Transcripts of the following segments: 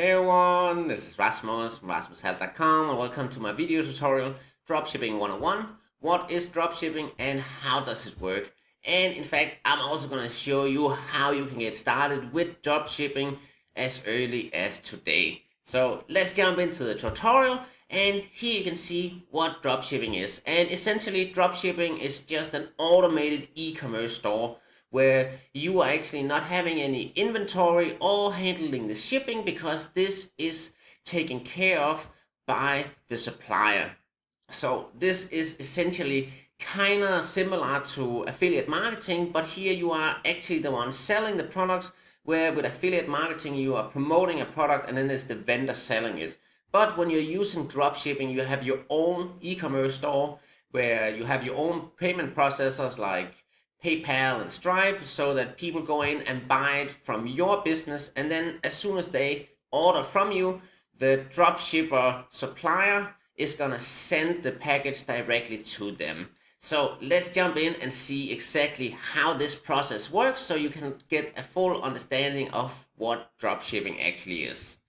Hey everyone, this is Rasmus from rasmushealth.com and welcome to my video tutorial, Dropshipping 101. What is dropshipping and how does it work? And in fact, I'm also going to show you how you can get started with dropshipping as early as today. So let's jump into the tutorial, and here you can see what dropshipping is. And essentially, dropshipping is just an automated e-commerce store where you are actually not having any inventory or handling the shipping, because this is taken care of by the supplier. So this is essentially kind of similar to affiliate marketing, but here you are actually the one selling the products, where with affiliate marketing you are promoting a product and then there's the vendor selling it. But when you're using dropshipping, you have your own e-commerce store where you have your own payment processors like PayPal and Stripe, so that people go in and buy it from your business, and then as soon as they order from you, the dropshipper supplier is gonna send the package directly to them. So let's jump in and see exactly how this process works, so you can get a full understanding of what dropshipping actually is.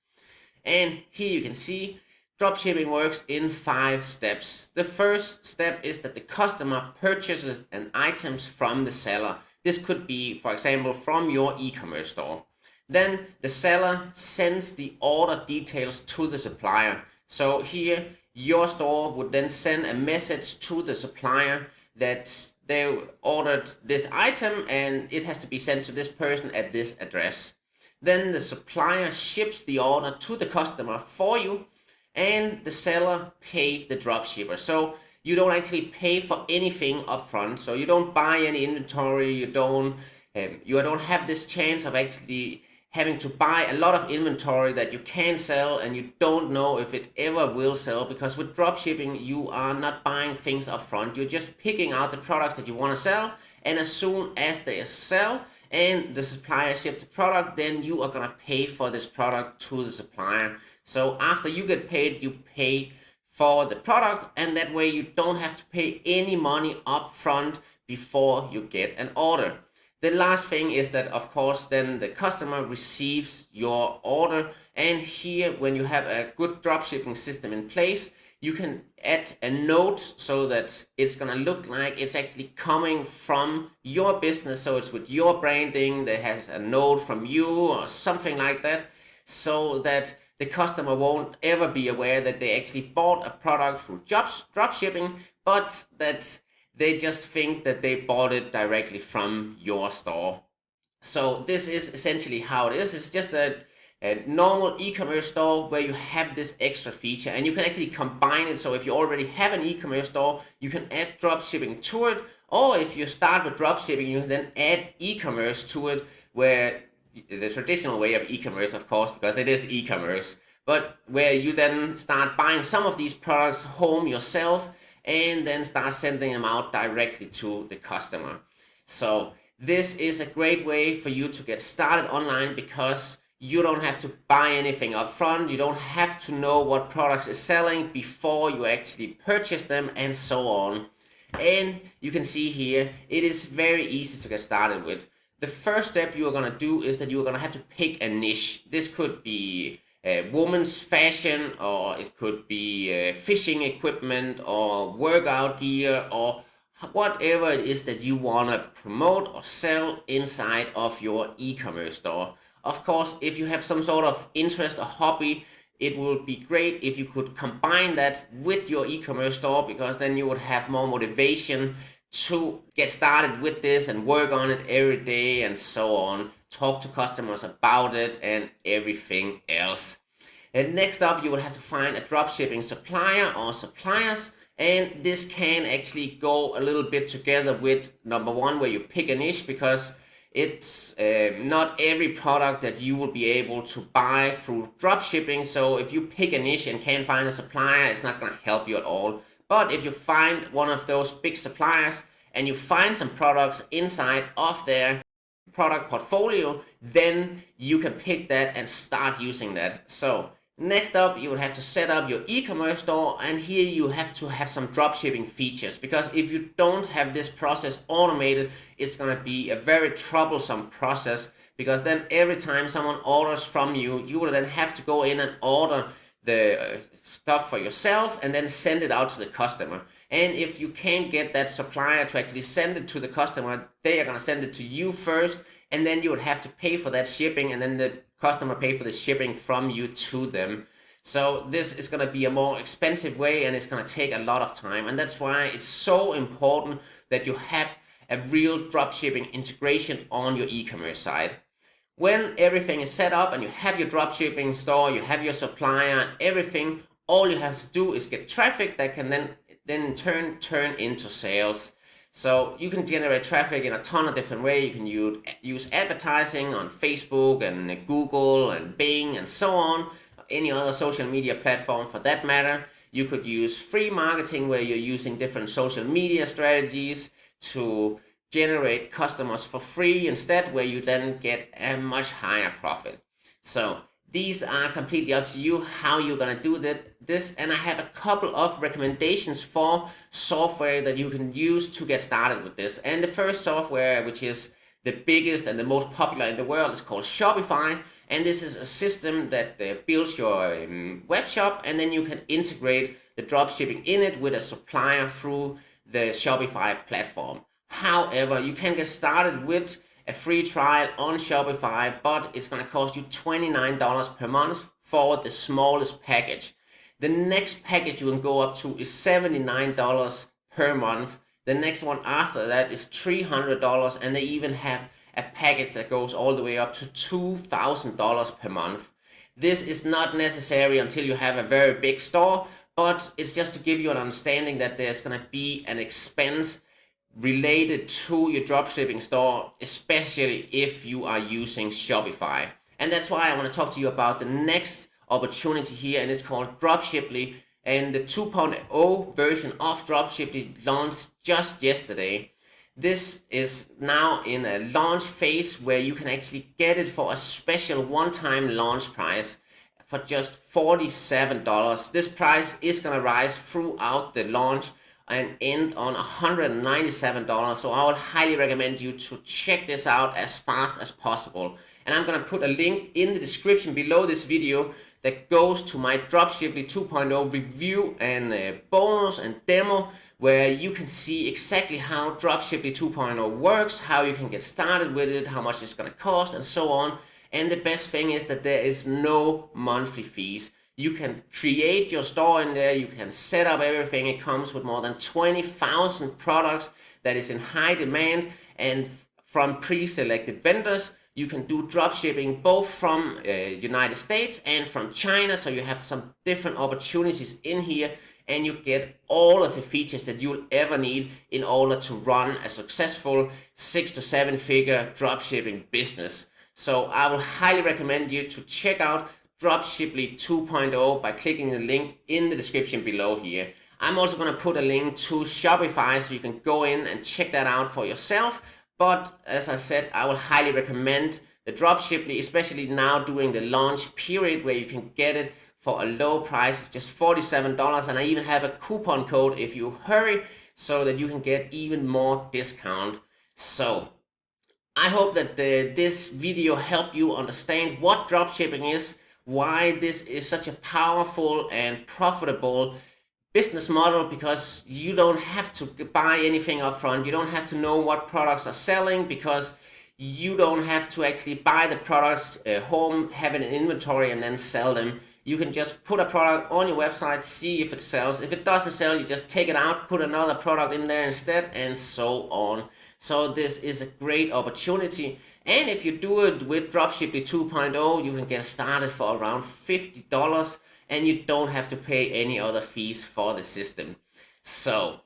And here you can see dropshipping works in 5 steps. The first step is that the customer purchases an items from the seller. This could be, for example, from your e-commerce store. Then the seller sends the order details to the supplier. So here your store would then send a message to the supplier that they ordered this item and it has to be sent to this person at this address. Then the supplier ships the order to the customer for you, and the seller pay the dropshipper. So you don't actually pay for anything upfront. So you don't buy any inventory. You don't have this chance of actually having to buy a lot of inventory that you can sell and you don't know if it ever will sell, because with dropshipping you are not buying things upfront. You're just picking out the products that you want to sell, and as soon as they sell and the supplier ships the product, then you are gonna pay for this product to the supplier. So after you get paid, you pay for the product, and that way you don't have to pay any money up front before you get an order. The last thing is that, of course, then the customer receives your order, and here when you have a good dropshipping system in place, you can add a note so that it's gonna look like it's actually coming from your business. So it's with your branding, that has a note from you or something like that, so that the customer won't ever be aware that they actually bought a product through dropshipping, but that they just think that they bought it directly from your store. So this is essentially how it is. It's just a normal e-commerce store where you have this extra feature, and you can actually combine it. So if you already have an e-commerce store, you can add dropshipping to it, or if you start with dropshipping, you can then add e-commerce to it, where the traditional way of e-commerce, of course, because it is e-commerce, but where you then start buying some of these products home yourself and then start sending them out directly to the customer. So this is a great way for you to get started online, because you don't have to buy anything up front. You don't have to know what products is selling before you actually purchase them, and so on. And you can see here, it is very easy to get started with. The first step you are going to do is that you are going to have to pick a niche. This could be women's fashion, or it could be fishing equipment or workout gear, or whatever it is that you want to promote or sell inside of your e-commerce store. Of course, if you have some sort of interest or hobby, it would be great if you could combine that with your e-commerce store, because then you would have more motivation to get started with this and work on it every day and so on. Talk to customers about it and everything else. And next up, you will have to find a dropshipping supplier or suppliers, and this can actually go a little bit together with number one, where you pick a niche, because it's not every product that you will be able to buy through dropshipping. So if you pick a niche and can't find a supplier, it's not going to help you at all. But if you find one of those big suppliers and you find some products inside of their product portfolio, then you can pick that and start using that. So next up, you would have to set up your e-commerce store, and here you have to have some dropshipping features, because if you don't have this process automated, it's going to be a very troublesome process because then every time someone orders from you, you will then have to go in and order the stuff for yourself and then send it out to the customer. And if you can't get that supplier to actually send it to the customer, they are going to send it to you first, and then you would have to pay for that shipping, and then the customer pay for the shipping from you to them. So this is going to be a more expensive way, and it's going to take a lot of time. And that's why it's so important that you have a real dropshipping integration on your e-commerce site. When everything is set up and you have your dropshipping store, you have your supplier and everything, all you have to do is get traffic that can then in turn turn into sales. So you can generate traffic in a ton of different ways. You can use advertising on Facebook and Google and Bing and so on, any other social media platform for that matter. You could use free marketing where you're using different social media strategies to generate customers for free instead, where you then get a much higher profit. So these are completely up to you how you're gonna do this, and I have a couple of recommendations for software that you can use to get started with this. And the first software, which is the biggest and the most popular in the world, is called Shopify, and this is a system that builds your web shop, and then you can integrate the dropshipping in it with a supplier through the Shopify platform. However, you can get started with a free trial on Shopify, but it's going to cost you $29 per month for the smallest package. The next package you can go up to is $79 per month. The next one after that is $300, and they even have a package that goes all the way up to $2,000 per month. This is not necessary until you have a very big store, but it's just to give you an understanding that there's going to be an expense related to your dropshipping store, especially if you are using Shopify. And that's why I want to talk to you about the next opportunity here, and it's called Dropshipping. And the 2.0 version of Dropshipping launched just yesterday. This is now in a launch phase where you can actually get it for a special one-time launch price for just $47. This price is going to rise throughout the launch and end on $197. So I would highly recommend you to check this out as fast as possible. And I'm gonna put a link in the description below this video that goes to my Dropshipping 2.0 review and bonus and demo, where you can see exactly how Dropshipping 2.0 works, how you can get started with it, how much it's gonna cost, and so on. And the best thing is that there is no monthly fees. You can create your store in there, you can set up everything. It comes with more than 20,000 products that is in high demand, and from pre-selected vendors. You can do dropshipping both from United States and from China, so you have some different opportunities in here, and you get all of the features that you'll ever need in order to run a successful 6 to 7 figure dropshipping business. So I will highly recommend you to check out Dropshipping 2.0 by clicking the link in the description below here. I'm also going to put a link to Shopify so you can go in and check that out for yourself. But as I said, I will highly recommend the Dropshipping, especially now during the launch period where you can get it for a low price of just $47. And I even have a coupon code if you hurry so that you can get even more discount. So I hope that this video helped you understand what dropshipping is, why this is such a powerful and profitable business model, because you don't have to buy anything up front. You don't have to know what products are selling, because you don't have to actually buy the products home, have it in inventory, and then sell them. You can just put a product on your website, see if it sells. If it doesn't sell, you just take it out, put another product in there instead, and so on. So this is a great opportunity. And if you do it with Dropshipping 2.0, you can get started for around $50, and you don't have to pay any other fees for the system. So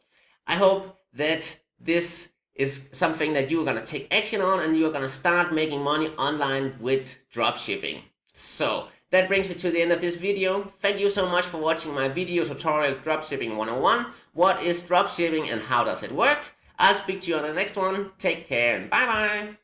I hope that this is something that you're going to take action on, and you're going to start making money online with dropshipping. So that brings me to the end of this video. Thank you so much for watching my video tutorial Dropshipping 101. What is dropshipping and how does it work? I'll speak to you on the next one. Take care and bye bye.